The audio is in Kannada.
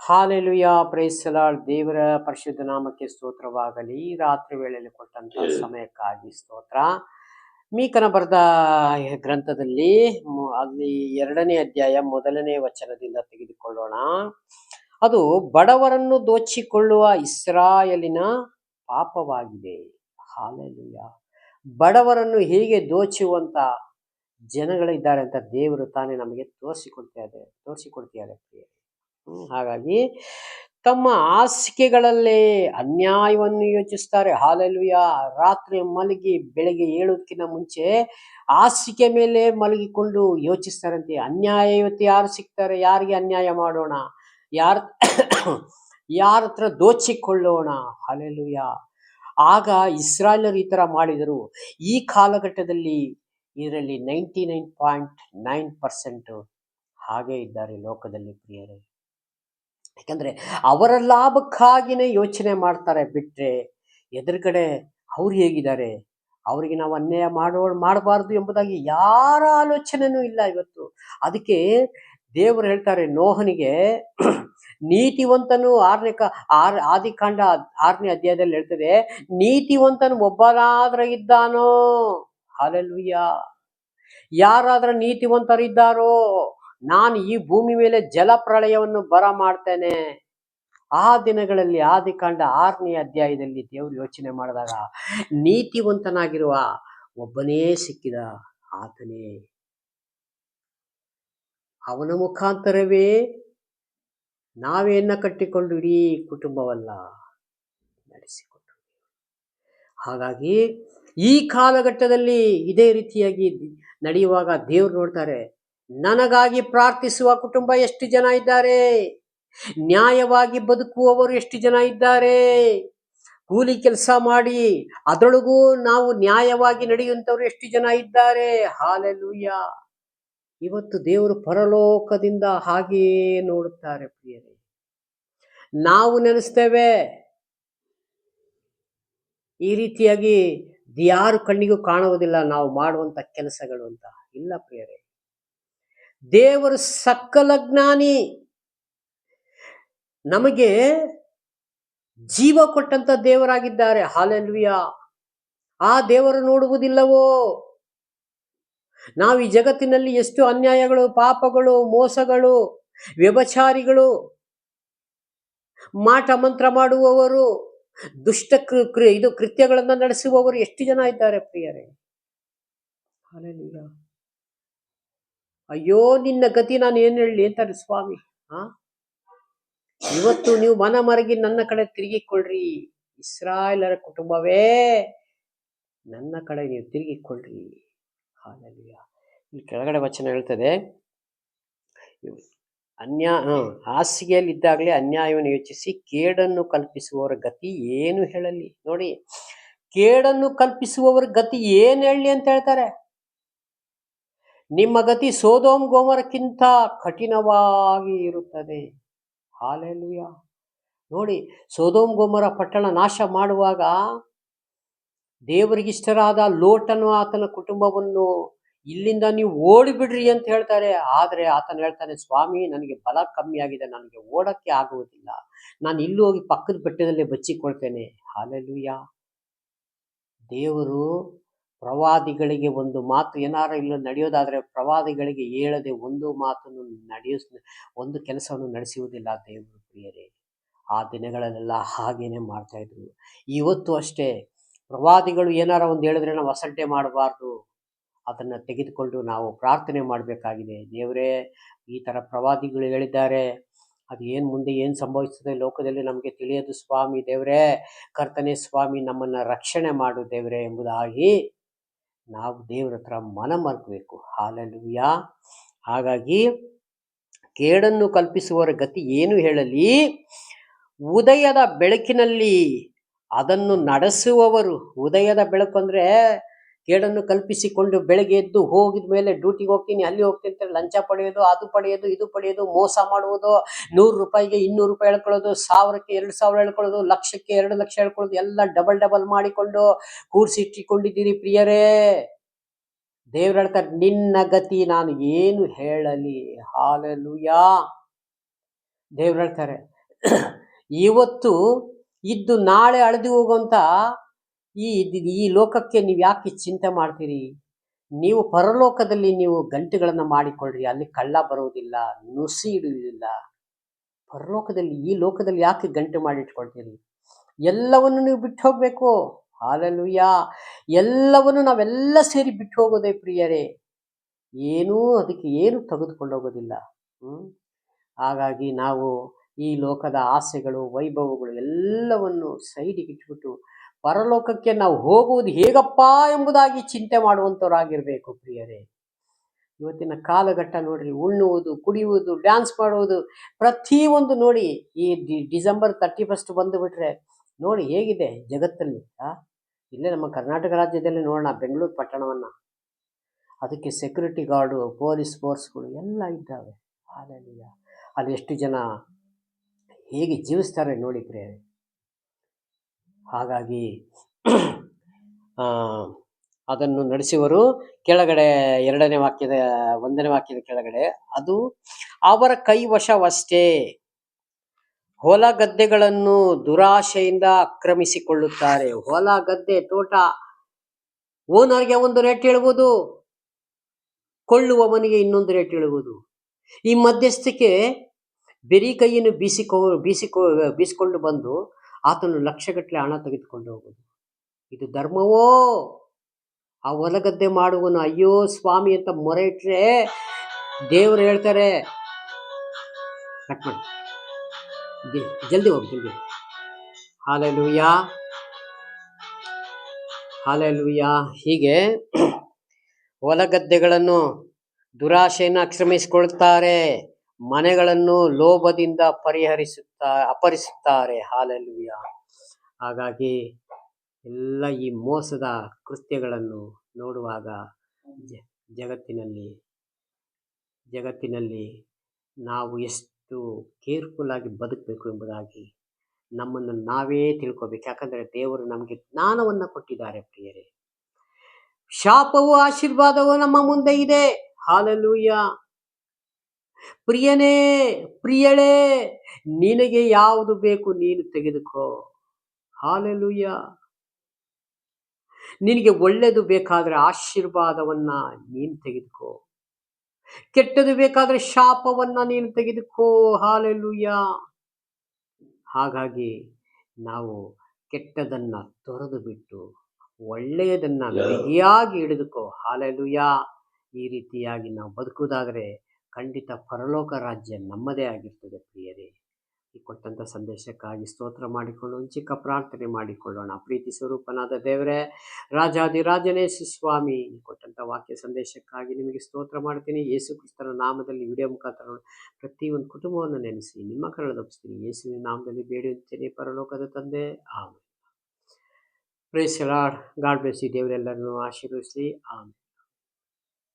Hallelujah, price the lord. ದೇವರ ಪರಿಶುದ್ಧ ನಾಮಕ್ಕೆ ಸ್ತೋತ್ರವಾಗಲಿ. ರಾತ್ರಿ ವೇಳೆಯಲ್ಲಿ ಕೊಟ್ಟಂತ ಸಮಯಕ್ಕಾಗಿ ಸ್ತೋತ್ರ. ಮೀಕನ ಬರೆದ ಗ್ರಂಥದಲ್ಲಿ ಅಲ್ಲಿ 2ನೇ ಅಧ್ಯಾಯ 1ನೇ ವಚನದಿಂದ ತೆಗೆದುಕೊಳ್ಳೋಣ. ಅದು ಬಡವರನ್ನು ದೋಚಿಕೊಳ್ಳುವ ಇಸ್ರಾಯೇಲಿನ ಪಾಪವಾಗಿದೆ. ಹಾಲೆಲುಯಾ. ಬಡವರನ್ನು ಹೇಗೆ ದೋಚುವಂತ ಜನಗಳಿದ್ದಾರೆ ಅಂತ ದೇವರು ತಾನೇ ನಮಗೆ ತೋರಿಸಿಕೊಡ್ತಿದ್ದಾರೆ. ಹಾಗಾಗಿ ತಮ್ಮ ಹಾಸಿಗೆಗಳಲ್ಲೇ ಅನ್ಯಾಯವನ್ನು ಯೋಚಿಸ್ತಾರೆ. ಹಾಲೆಲುಯಾ. ರಾತ್ರಿ ಮಲಗಿ ಬೆಳಗ್ಗೆ ಏಳೋದಕ್ಕಿಂತ ಮುಂಚೆ ಹಾಸಿಗೆ ಮೇಲೆ ಮಲಗಿಕೊಂಡು ಯೋಚಿಸ್ತಾರಂತೆ, ಅನ್ಯಾಯ ಇವತ್ತು ಯಾರು ಸಿಗ್ತಾರೆ, ಯಾರಿಗೆ ಅನ್ಯಾಯ ಮಾಡೋಣ, ಯಾರ ಯಾರ ಹತ್ರ ದೋಚಿಕೊಳ್ಳೋಣ. ಹಾಲೆಲುಯಾ. ಆಗ ಇಸ್ರಾಯೇಲರು ಈ ತರ ಮಾಡಿದರು. ಈ ಕಾಲಘಟ್ಟದಲ್ಲಿ ಇದರಲ್ಲಿ 99.9% ಹಾಗೆ ಇದ್ದಾರೆ ಲೋಕದಲ್ಲಿ ಪ್ರಿಯರೇ. ಯಾಕಂದ್ರೆ ಅವರ ಲಾಭಕ್ಕಾಗಿನೇ ಯೋಚನೆ ಮಾಡ್ತಾರೆ ಬಿಟ್ರೆ ಎದುರುಗಡೆ ಅವ್ರು ಹೇಗಿದ್ದಾರೆ, ಅವರಿಗೆ ನಾವು ಅನ್ಯಾಯ ಮಾಡಬಾರ್ದು ಎಂಬುದಾಗಿ ಯಾರ ಆಲೋಚನೆನೂ ಇಲ್ಲ ಇವತ್ತು. ಅದಕ್ಕೆ ದೇವರು ಹೇಳ್ತಾರೆ ನೋಹನಿಗೆ, ನೀತಿವಂತನು ಆದಿಕಾಂಡ 6ನೇ ಅಧ್ಯಾಯದಲ್ಲಿ ಹೇಳ್ತದೆ, ನೀತಿವಂತನು ಒಬ್ಬನಾದ್ರ ಇದ್ದಾನೋ. ಹಾಲೆಲೂಯಾ. ಯಾರಾದ್ರೂ ನೀತಿವಂತರಿದ್ದಾರೋ ನಾನು ಈ ಭೂಮಿ ಮೇಲೆ ಜಲಪ್ರಳಯವನ್ನು ಮಾಡ್ತೇನೆ. ಆ ದಿನಗಳಲ್ಲಿ ಆದಿಕಾಂಡ 6ನೇ ಅಧ್ಯಾಯದಲ್ಲಿ ದೇವರು ಯೋಚನೆ ಮಾಡಿದಾಗ ನೀತಿವಂತನಾಗಿರುವ ಒಬ್ಬನೇ ಸಿಕ್ಕಿದ, ಆತನೇ. ಅವನ ಮುಖಾಂತರವೇ ನಾವೇನ ಕಟ್ಟಿಕೊಂಡು ಇಡೀ ಕುಟುಂಬವಲ್ಲ ನಡೆಸಿಕೊಂಡು. ಹಾಗಾಗಿ ಈ ಕಾಲಘಟ್ಟದಲ್ಲಿ ಇದೇ ರೀತಿಯಾಗಿ ನಡೆಯುವಾಗ ದೇವರು ನೋಡ್ತಾರೆ, ನನಗಾಗಿ ಪ್ರಾರ್ಥಿಸುವ ಕುಟುಂಬ ಎಷ್ಟು ಜನ ಇದ್ದಾರೆ, ನ್ಯಾಯವಾಗಿ ಬದುಕುವವರು ಎಷ್ಟು ಜನ ಇದ್ದಾರೆ, ಕೂಲಿ ಕೆಲಸ ಮಾಡಿ ಅದರೊಳಗೂ ನಾವು ನ್ಯಾಯವಾಗಿ ನಡೆಯುವಂಥವ್ರು ಎಷ್ಟು ಜನ ಇದ್ದಾರೆ. ಹಾಲೆಲೂಯಾ. ಇವತ್ತು ದೇವರು ಪರಲೋಕದಿಂದ ಹಾಗೆಯೇ ನೋಡುತ್ತಾರೆ ಪ್ರಿಯರೇ. ನಾವು ನೆನೆಸ್ತೇವೆ ಈ ರೀತಿಯಾಗಿ ಯಾರು ಕಣ್ಣಿಗೂ ಕಾಣುವುದಿಲ್ಲ ನಾವು ಮಾಡುವಂತ ಕೆಲಸಗಳು ಅಂತ. ಇಲ್ಲ ಪ್ರಿಯರೇ, ದೇವರು ಸಕಲ ಜ್ಞಾನಿ. ನಮಗೆ ಜೀವ ಕೊಟ್ಟಂತ ದೇವರಾಗಿದ್ದಾರೆ. ಹಾಲೆಲೂಯಾ. ಆ ದೇವರು ನೋಡುವುದಿಲ್ಲವೋ? ನಾವು ಈ ಜಗತ್ತಿನಲ್ಲಿ ಎಷ್ಟು ಅನ್ಯಾಯಗಳು, ಪಾಪಗಳು, ಮೋಸಗಳು, ವ್ಯಭಿಚಾರಿಗಳು, ಮಾಟ ಮಂತ್ರ ಮಾಡುವವರು, ದುಷ್ಟ ಕೃತ್ಯಗಳನ್ನ ನಡೆಸುವವರು ಎಷ್ಟು ಜನ ಇದ್ದಾರೆ ಪ್ರಿಯರೇ. ಹಾಲೆಲೂಯಾ. ಅಯ್ಯೋ ನಿನ್ನ ಗತಿ ನಾನು ಏನ್ ಹೇಳಿ ಅಂತಾರೆ ಸ್ವಾಮಿ. ಇವತ್ತು ನೀವು ಮನಮರಗಿ ನನ್ನ ಕಡೆ ತಿರುಗಿಕೊಳ್ಳ್ರಿ. ಇಸ್ರಾಯೇಲರ ಕುಟುಂಬವೇ ನನ್ನ ಕಡೆ ನೀವು ತಿರುಗಿಕೊಳ್ಳ್ರಿ. ಹಾಲೆಲೂಯಾ. ಇಲ್ಲಿ ಕೆಳಗಡೆ ವಚನ ಹೇಳ್ತದೆ, ಹಾಸಿಗೆಯಲ್ಲಿ ಇದ್ದಾಗಲೇ ಅನ್ಯಾಯವನ್ನು ಯೋಚಿಸಿ ಕೇಡನ್ನು ಕಲ್ಪಿಸುವವರ ಗತಿ ಏನು ಹೇಳಲಿ. ನೋಡಿ, ಕೇಡನ್ನು ಕಲ್ಪಿಸುವವರ ಗತಿ ಏನ್ ಹೇಳಲಿ ಅಂತ ಹೇಳ್ತಾರೆ. ನಿಮ್ಮ ಗತಿ ಸೊದೋಮ್ ಗೊಮೋರಕ್ಕಿಂತ ಕಠಿಣವಾಗಿ ಇರುತ್ತದೆ. ಹಾಲೆಲೂಯಾ. ನೋಡಿ, ಸೊದೋಮ್ ಗೊಮೋರ ಪಟ್ಟಣ ನಾಶ ಮಾಡುವಾಗ ದೇವರಿಗಿಷ್ಟರಾದ ಲೋಟನು ಆತನ ಕುಟುಂಬವನ್ನು ಇಲ್ಲಿಂದ ನೀವು ಓಡಿಬಿಡ್ರಿ ಅಂತ ಹೇಳ್ತಾರೆ. ಆದರೆ ಆತನು ಹೇಳ್ತಾನೆ, ಸ್ವಾಮಿ ನನಗೆ ಬಲ ಕಮ್ಮಿ ಆಗಿದೆ, ನನಗೆ ಓಡಕ್ಕೆ ಆಗುವುದಿಲ್ಲ, ನಾನು ಇಲ್ಲಿ ಹೋಗಿ ಪಕ್ಕದ ಬೆಟ್ಟದಲ್ಲೇ ಬಚ್ಚಿಕೊಳ್ತೇನೆ. ಹಾಲೆಲೂಯಾ. ದೇವರು ಪ್ರವಾದಿಗಳಿಗೆ ಒಂದು ಮಾತು ಏನಾರ ಇಲ್ಲ ನಡೆಯೋದಾದ್ರೆ ಪ್ರವಾದಿಗಳಿಗೆ ಹೇಳದೆ ಒಂದು ಮಾತನ್ನು ಒಂದು ಕೆಲಸವನ್ನು ನಡೆಸುವುದಿಲ್ಲ ದೇವರು ಪ್ರಿಯರೇ. ಆ ದಿನಗಳಲ್ಲೆಲ್ಲ ಹಾಗೇನೆ ಮಾಡ್ತಾ ಇದ್ರು. ಇವತ್ತು ಅಷ್ಟೇ ಪ್ರವಾದಿಗಳು ಏನಾರ ಒಂದು ಹೇಳಿದ್ರೆ ನಾವು ಅಸಡ್ಡೆ ಮಾಡಬಾರ್ದು, ಅದನ್ನ ತೆಗೆದುಕೊಂಡು ನಾವು ಪ್ರಾರ್ಥನೆ ಮಾಡಬೇಕಾಗಿದೆ. ದೇವರೇ, ಈ ತರ ಪ್ರವಾದಿಗಳು ಹೇಳಿದ್ದಾರೆ, ಅದು ಮುಂದೆ ಏನು ಸಂಭವಿಸ್ತದೆ ಲೋಕದಲ್ಲಿ ನಮಗೆ ತಿಳಿಯೋದು ಸ್ವಾಮಿ. ದೇವರೇ, ಕರ್ತನೆ ಸ್ವಾಮಿ, ನಮ್ಮನ್ನ ರಕ್ಷಣೆ ಮಾಡು ದೇವರೇ ಎಂಬುದಾಗಿ ನಾವು ದೇವರ ಹತ್ರ ಮನಮರ್ಗಬೇಕು. ಹಾಲೆಲೂಯಾ. ಹಾಗಾಗಿ ಕೇಡನ್ನು ಕಲ್ಪಿಸುವವರ ಗತಿ ಏನು ಹೇಳಲಿ, ಉದಯದ ಬೆಳಕಿನಲ್ಲಿ ಅದನ್ನು ನಡೆಸುವವರು. ಉದಯದ ಬೆಳಕು ಅಂದ್ರೆ ಕೇಡನ್ನು ಕಲ್ಪಿಸಿಕೊಂಡು ಬೆಳಗ್ಗೆ ಎದ್ದು ಹೋಗಿದ ಮೇಲೆ ಡ್ಯೂಟಿಗೆ ಹೋಗ್ತೀನಿ, ಅಲ್ಲಿ ಹೋಗ್ತೀನಿ ಅಂತ ಲಂಚ ಪಡೆಯೋದು, ಅದು ಪಡೆಯೋದು, ಇದು ಪಡೆಯೋದು, ಮೋಸ ಮಾಡುವುದು, 100 ರೂಪಾಯಿಗೆ 200 ರೂಪಾಯಿ ಹೇಳ್ಕೊಳ್ಳೋದು, 1000ಕ್ಕೆ 2000 ಹೇಳ್ಕೊಳ್ಳೋದು, ಲಕ್ಷಕ್ಕೆ 2 ಲಕ್ಷ ಹೇಳ್ಕೊಳ್ಳೋದು, ಎಲ್ಲ ಡಬಲ್ ಮಾಡಿಕೊಂಡು ಕೂರಿಸಿಟ್ಟಿಕೊಂಡಿದ್ದೀರಿ ಪ್ರಿಯರೇ. ದೇವ್ರು ಹೇಳ್ತಾರೆ, ನಿನ್ನ ಗತಿ ನಾನು ಏನು ಹೇಳಲಿ. ಹಾಲೆಲೂಯಾ. ದೇವ್ರು ಹೇಳ್ತಾರೆ, ಇವತ್ತು ಇದ್ದು ನಾಳೆ ಅಳೆದು ಹೋಗುವಂಥ ಈ ಈ ಲೋಕಕ್ಕೆ ನೀವು ಯಾಕೆ ಚಿಂತೆ ಮಾಡ್ತೀರಿ? ನೀವು ಪರಲೋಕದಲ್ಲಿ ನೀವು ಗಂಟೆಗಳನ್ನು ಮಾಡಿಕೊಳ್ಳ್ರಿ, ಅಲ್ಲಿ ಕಳ್ಳ ಬರುವುದಿಲ್ಲ, ನುಸಿ ಹಿಡಿಯುವುದಿಲ್ಲ. ಪರಲೋಕದಲ್ಲಿ ಈ ಲೋಕದಲ್ಲಿ ಯಾಕೆ ಗಂಟು ಮಾಡಿಟ್ಕೊಳ್ತೀರಿ? ಎಲ್ಲವನ್ನು ನೀವು ಬಿಟ್ಟು ಹೋಗ್ಬೇಕು. ಹಾಲೆಲೂಯ. ಎಲ್ಲವನ್ನು ನಾವೆಲ್ಲ ಸೇರಿ ಬಿಟ್ಟು ಹೋಗೋದೇ ಪ್ರಿಯರೇ. ಅದಕ್ಕೆ ಏನು ತೆಗೆದುಕೊಂಡು ಹೋಗೋದಿಲ್ಲ. ಹಾಗಾಗಿ ನಾವು ಈ ಲೋಕದ ಆಸೆಗಳು, ವೈಭವಗಳು ಎಲ್ಲವನ್ನು ಸೈಡಿಗೆ ಇಟ್ಬಿಟ್ಟು ಪರಲೋಕಕ್ಕೆ ನಾವು ಹೋಗುವುದು ಹೇಗಪ್ಪ ಎಂಬುದಾಗಿ ಚಿಂತೆ ಮಾಡುವಂಥವರಾಗಿರ್ಬೇಕು ಪ್ರಿಯರೇ. ಇವತ್ತಿನ ಕಾಲಘಟ್ಟ ನೋಡ್ರಿ, ಉಣ್ಣುವುದು, ಕುಡಿಯುವುದು, ಡ್ಯಾನ್ಸ್ ಮಾಡುವುದು, ಪ್ರತಿಯೊಂದು ನೋಡಿ. ಈ ಡಿಸೆಂಬರ್ 31 ಬಂದು ಬಿಟ್ರೆ ನೋಡಿ ಹೇಗಿದೆ ಜಗತ್ತಲ್ಲಿ. ಇಲ್ಲೇ ನಮ್ಮ ಕರ್ನಾಟಕ ರಾಜ್ಯದಲ್ಲಿ ನೋಡೋಣ, ಬೆಂಗಳೂರು ಪಟ್ಟಣವನ್ನ, ಅದಕ್ಕೆ ಸೆಕ್ಯೂರಿಟಿ ಗಾರ್ಡು, ಪೊಲೀಸ್ ಫೋರ್ಸ್ಗಳು ಎಲ್ಲ ಇದ್ದಾವೆ. ಅಲ್ಲಿ ಎಷ್ಟು ಜನ ಹೇಗೆ ಜೀವಿಸ್ತಾರೆ ನೋಡಿ ಪ್ರಿಯರೇ. ಹಾಗಾಗಿ ಅದನ್ನು ನಡೆಸುವರು. ಕೆಳಗಡೆ 1ನೇ ವಾಕ್ಯದ ಕೆಳಗಡೆ, ಅದು ಅವರ ಕೈವಶವಷ್ಟೇ, ಹೊಲ ಗದ್ದೆಗಳನ್ನು ದುರಾಶೆಯಿಂದ ಆಕ್ರಮಿಸಿಕೊಳ್ಳುತ್ತಾರೆ. ಹೊಲ ಗದ್ದೆ ತೋಟ ಓನರ್ಗೆ ಒಂದು ರೇಟ್ ಹೇಳ್ಬೋದು, ಕೊಳ್ಳುವವನಿಗೆ ಇನ್ನೊಂದು ರೇಟ್ ಹೇಳ್ಬೋದು. ಈ ಮಧ್ಯಸ್ಥಿಕೆ ಬೆರಿ ಕೈಯನ್ನು ಬೀಸಿಕೊಂಡು ಬಂದು ಆತನು ಲಕ್ಷಗಟ್ಟಲೆ ಹಣ ತೆಗೆದುಕೊಂಡು ಹೋಗುವುದು. ಇದು ಧರ್ಮವೋ? ಆ ಹೊಲಗದ್ದೆ ಮಾಡುವನು ಅಯ್ಯೋ ಸ್ವಾಮಿ ಅಂತ ಮೊರೆ ಇಟ್ರೆ ದೇವರು ಹೇಳ್ತಾರೆ, ಕಟ್ ಮಾಡಿ, ಜಲ್ದಿ ಹೋಗಿ, ಜಲ್ದಿ. Hallelujah, hallelujah. ಹೀಗೆ ಹೊಲಗದ್ದೆಗಳನ್ನು ದುರಾಶೆಯನ್ನು ಆಕ್ರಮಿಸಿಕೊಳ್ತಾರೆ, ಮನೆಗಳನ್ನು ಲೋಭದಿಂದ ಅಪಹರಿಸುತ್ತಾರೆ. ಹಾಲೆಲೂಯ. ಹಾಗಾಗಿ ಎಲ್ಲ ಈ ಮೋಸದ ಕೃತ್ಯಗಳನ್ನು ನೋಡುವಾಗ ಜಗತ್ತಿನಲ್ಲಿ ನಾವು ಎಷ್ಟು ಕೇರ್ಫುಲ್ ಆಗಿ ಬದುಕಬೇಕು ಎಂಬುದಾಗಿ ನಮ್ಮನ್ನು ನಾವೇ ತಿಳ್ಕೋಬೇಕು. ಯಾಕಂದರೆ ದೇವರು ನಮಗೆ ಜ್ಞಾನವನ್ನು ಕೊಟ್ಟಿದ್ದಾರೆ ಪ್ರಿಯರೇ. ಶಾಪವು ಆಶೀರ್ವಾದವು ನಮ್ಮ ಮುಂದೆ ಇದೆ. ಹಾಲೆಲೂಯ. ಪ್ರಿಯನೇ, ಪ್ರಿಯಳೇ, ನಿನಗೆ ಯಾವುದು ಬೇಕು ನೀನು ತೆಗೆದುಕೋ. ಹಾಲೆಲೂಯ. ನಿನಗೆ ಒಳ್ಳೆಯದು ಬೇಕಾದರೆ ಆಶೀರ್ವಾದವನ್ನ ನೀನು ತೆಗೆದುಕೋ, ಕೆಟ್ಟದು ಬೇಕಾದರೆ ಶಾಪವನ್ನ ನೀನು ತೆಗೆದುಕೋ. ಹಾಲೆಲೂಯ. ಹಾಗಾಗಿ ನಾವು ಕೆಟ್ಟದನ್ನ ತೊರೆದು ಬಿಟ್ಟು ಒಳ್ಳೆಯದನ್ನ ಬಿಗಿಯಾಗಿ ಹಿಡಿದುಕೋ. ಹಾಲೆಲೂಯ. ಈ ರೀತಿಯಾಗಿ ನಾವು ಬದುಕುವುದಾದರೆ ಖಂಡಿತ ಪರಲೋಕ ರಾಜ್ಯ ನಮ್ಮದೇ ಆಗಿರ್ತದೆ ಪ್ರಿಯರೇ. ಈ ಕೊಟ್ಟಂಥ ಸಂದೇಶಕ್ಕಾಗಿ ಸ್ತೋತ್ರ ಮಾಡಿಕೊಂಡು ಚಿಕ್ಕ ಪ್ರಾರ್ಥನೆ ಮಾಡಿಕೊಳ್ಳೋಣ. ಪ್ರೀತಿ ಸ್ವರೂಪನಾದ ದೇವರೇ, ರಾಜಾದಿರಾಜನೇ ಸ್ವಾಮಿ, ಕೊಟ್ಟಂಥ ವಾಕ್ಯ ಸಂದೇಶಕ್ಕಾಗಿ ನಿಮಗೆ ಸ್ತೋತ್ರ ಮಾಡ್ತೀನಿ. ಯೇಸು ಕ್ರಿಸ್ತನ ನಾಮದಲ್ಲಿ ವಿಡಿಯೋ ಮುಖಾಂತರ ಪ್ರತಿಯೊಂದು ಕುಟುಂಬವನ್ನು ನೆನೆಸಿ ನಿಮ್ಮ ಕರಳದಪ್ಪಿಸ್ತೀನಿ. ಯೇಸುವಿನ ನಾಮದಲ್ಲಿ ಬೇಡುತ್ತೇನೆ ಪರಲೋಕದ ತಂದೆ, amen. Praise the Lord. God bless you. ದೇವರೆಲ್ಲರನ್ನು ಆಶೀರ್ವದಿಸಲಿ. ಆಮೆನ್.